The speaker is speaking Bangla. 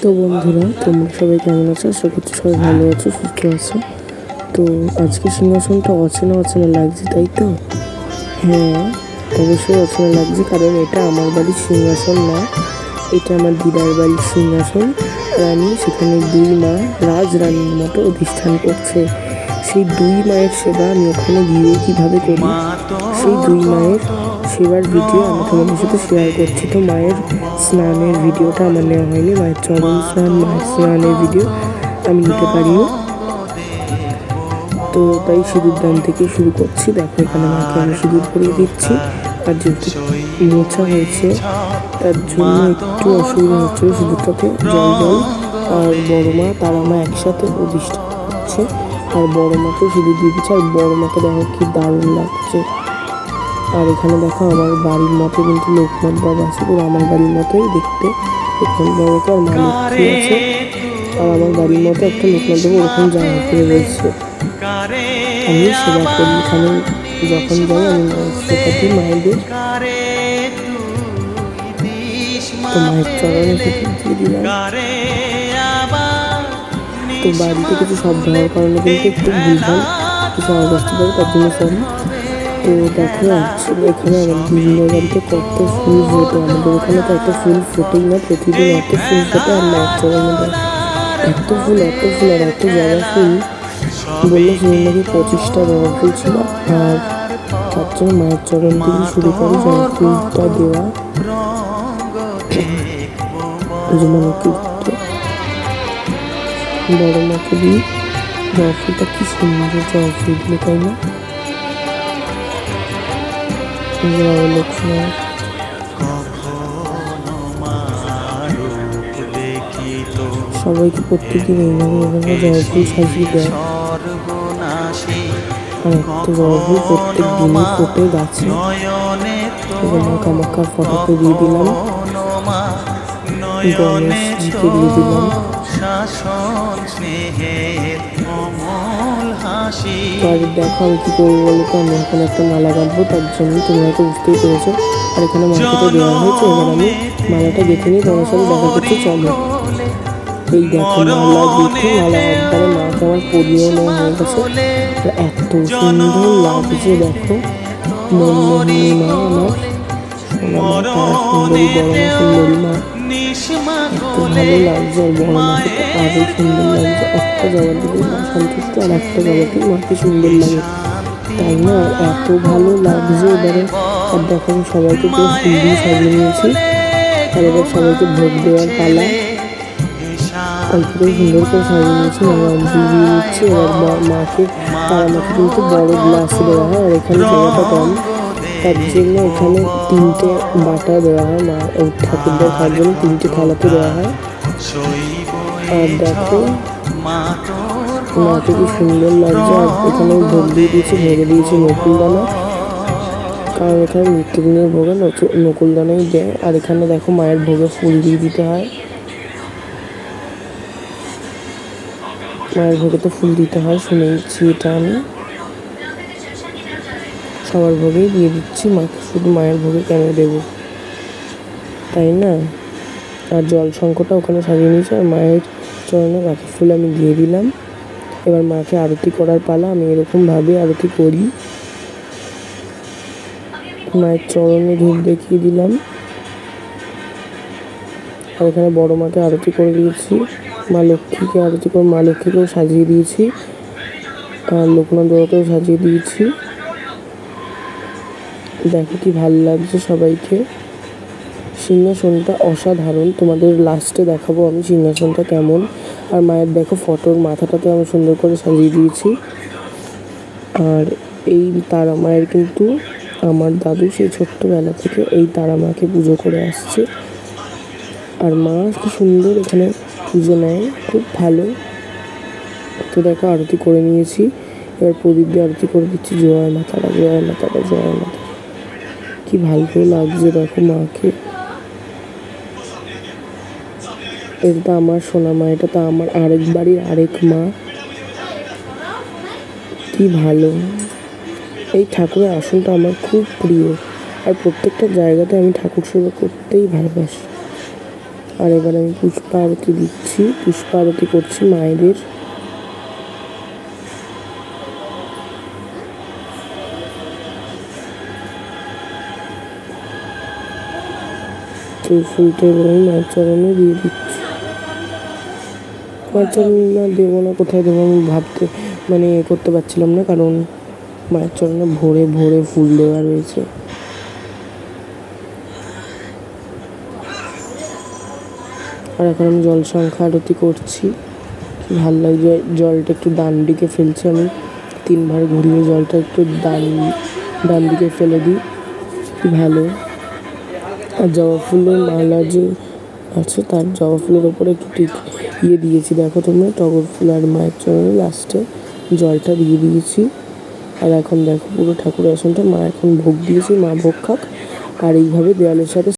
তো বন্ধুরা, তোমরা সবাই কেমন আছো? আশা করছি সবাই ভালো আছো, সুস্থ আছো। তো আজকে সিংহাসনটা অচেনা অচেনা লাগছে, তাই তো? হ্যাঁ, অবশ্যই অচেনা লাগছে, কারণ এটা আমার বাড়ির সিংহাসন না, এটা আমার দিদার বাড়ির সিংহাসন। রানী সেখানে দুই মা রাজরানীর মতো অধিষ্ঠান করছে। সেই দুই মায়ের সেবা আমি ওখানে গিয়ে কীভাবে করি, সেই দুই মায়ের সেবার ভিডিও আমি তোমাদের সাথে শেয়ার করছি। তো মায়ের স্নানের ভিডিওটা আমার নেওয়া হয়নি, মায়ের চরণ স্নান, মায়ের স্নানের ভিডিও আমি নিতে পারিনি। তো তাই সিঁদুর দান থেকে শুরু করছি। দেখো, এখানে মাকে আমি সিঁদুর পরিয়ে দিচ্ছি। আর যেহেতু মোছা হয়েছে তার জন্য একটু অসুবিধা হচ্ছিল সিঁদুরটাকে জল জল। আর বড় মা তারা মা একসাথে অধিষ্ঠান হচ্ছে, আর বড় মাকেও সিঁদুর দিয়ে দিচ্ছে। আর বড় মাকে দেখো কি দারুণ লাগছে। আর এখানে দেখো আমার বাড়ির মতো কিন্তু লোকনাথ বাবা আছে, পুরো আমার বাড়ির মতোই দেখতে লোকনাথ বাবাকে। আর মা লক্ষ্মী আছে, আর আমার বাড়ির মতো একটা লোকনাথ বাবা ওরকম জামা পরে রয়েছে। আমি সেবা করি এখানে, যখন যাই আমি সেবা দিই মায়েদের। তো মায়ের চরণে দিয়ে দিলাম। তো বাড়িতে কিছু শব্দ হওয়ার কারণে কিন্তু একটু ভুলভাল কিছু আওয়াজ আসতে পারে, তার জন্য সরি। তো দেখো, এখানে আমার দিদিদের বাড়িতে কত ফুল ফোটে। আমাদের ওখানে তো এত ফুল ফোটেই না, প্রতিদিন এত ফুল ফোটে। আর মায়ের চরণে এত ফুল আর এত জবা ফুল, বললো সেই নাকি 25টা জবা ফুল ছিল। আর তার জন্য মায়ের চরণ থেকে শুরু করে জবা ফুলটা দেওয়া। মাকে বড় মাকে দিই জবা ফুলটা। কি সুন্দর জবা ফুলগুলো, তাই না? লক্ষ্মী সবাইকে প্রত্যেকদিন এইভাবে জবা ফুল সাজিয়ে দেয়। আর একটা জবা ফুল প্রত্যেক দিনই ফোটে গাছে। কামাখ্যার ফটোকে দিয়ে দিলাম, গণেশজিকে দিয়ে দিলাম। আর দেখো আমি কি করবো বলো তো, আমি এখন একটা মালা গাঁথবো, তার জন্য তোমরা হয়তো বুঝতেই পেরেছো। আর এখানে মাকে তো দেওয়া হয়েছে, এবার আমি মালাটা গেঁথে নিয়ে তোমার সাথে দেখা করতে চলো। এই দেখো মালা গেঁথে, মালা একবারে মাকে আমার পরিয়েও নেওয়া হয়ে গেছে। এত সুন্দর লাগছে, দেখো মনমোহিনী মা আমার সোনা মা, তারা সুন্দরী, বড় মা সুন্দরী মা, এত ভালো লাগছে। আর বড় মাকে তো আরও সুন্দর লাগছে। একটা জবা দিলে মা সন্তুষ্ট, আর একটা জবাতেই মাকে সুন্দর লাগে, তাই না? এত ভালো লাগছে এবারে। আর দেখো আমি সবাইকে পুরো ফুল দিয়ে সাজিয়ে নিয়েছি। আর এবার সবাইকে ভোগ দেওয়ার পালা। অল্পটাই সুন্দর করে সাজিয়ে নিয়েছি, মায়ের অঞ্জলি দিয়ে দিচ্ছি। এবার মাকে, তারা মাকে কিন্তু বড় গ্লাসে দেওয়া হয়, আর এখানে জায়গাটা কম, তার জন্য এখানে 3টে বাটা দেওয়া হয়। মা ঠাকুরদের খাওয়ার জন্য 3টে থালাতে দেওয়া হয়। আর দেখো মাকে কি সুন্দর লাগছে। আর এখানে ভোগ দিয়ে দিয়েছি, ভোগে দিয়েছি নকুলদানা, কারণ এখানে নিত্যদিনের ভোগে নকুলদানাই দেয়। আর এখানে দেখো মায়ের ভোগে ফুল দিয়ে দিতে হয়, মায়ের ভোগে তো ফুল দিতে হয়, শুনেছি এটা আমি। সবার ভোগেই দিয়ে দিচ্ছি, মাকে শুধু মায়ের ভোগে কেন দেবো, তাই না? আর জল শঙ্খটা ওখানে সাজিয়ে নিয়েছি। আর মায়ের চরণে বাকি ফুল আমি দিয়ে দিলাম। এবার মাকে আরতি করার পালা। আমি এরকমভাবে আরতি করি। মায়ের চরণে ধূপ দেখিয়ে দিলাম। আর এখানে বড় মাকে আরতি করে দিয়েছি, মা লক্ষ্মীকে আরতি করে মা লক্ষ্মীকেও সাজিয়ে দিয়েছি, আর লোকনাথ বাবাকেও সাজিয়ে দিয়েছি। দেখো কি ভালো লাগছে সবাইকে। সিংহাসনটা অসাধারণ, তোমাদের লাস্টে দেখাবো আমি সিংহাসনটা কেমন। আর মায়ের দেখো ফটোর মাথাটাতে আমি সুন্দর করে সাজিয়ে দিয়েছি। আর এই তারা মায়ের কিন্তু আমার দাদু সেই ছোট্টবেলা থেকে এই তারা মাকে পুজো করে আসছে। আর মা খুব সুন্দর এখানে পুজো নেয়, খুব ভালো। তো দেখো আরতি করে নিয়েছি, এবার প্রদীপ দিয়ে আরতি করে দিচ্ছি। জয় মা তারা, জয় মা তারা, জয় মা তারা। কি ভালো লাগছে দেখো মাকে। এটা তো আমার সোনা মা, এটা তো আমার আরেক বাড়ির আরেক মা। কি ভালো। এই ঠাকুরের আসনটা আমার খুব প্রিয়, আর প্রত্যেকটা জায়গাতে আমি ঠাকুর সেবা করতেই ভালোবাসি। আর এবার আমি পুষ্পা আরতি দিচ্ছি, পুষ্পা আরতি করছি মায়েদের। তো ফুলটা এবার আমি মায়ের চরণে দিয়ে দিচ্ছি। মায়ের চরণে না দেবো না কোথায় দেবো আমি করতে পারছিলাম না, কারণ মায়ের চরণে ভরে ভরে ফুল দেওয়া রয়েছে। আর এখন আমি জল সংখ্যা আরতি করছি। কি ভালো লাগছে, জলটা একটু ডান দিকে ফেলছি আমি, 3 বার ঘুরিয়ে জলটা একটু ডান দিকে ফেলে দিই, কি ভালো। আর জবা ফুলের মালা যে আছে, তার জবা ফুলের ওপরে একটু দিয়েছি, দেখো তোমরা, টগর ফুল। আর মায়ের চরণে লাস্টে জলটা দিয়ে দিয়েছি। আর এখন দেখো পুরো ঠাকুর আসনটা মা এখন ভোগ দিয়েছি, মা ভোগ খাক। আর এইভাবে দেওয়ালের সাথে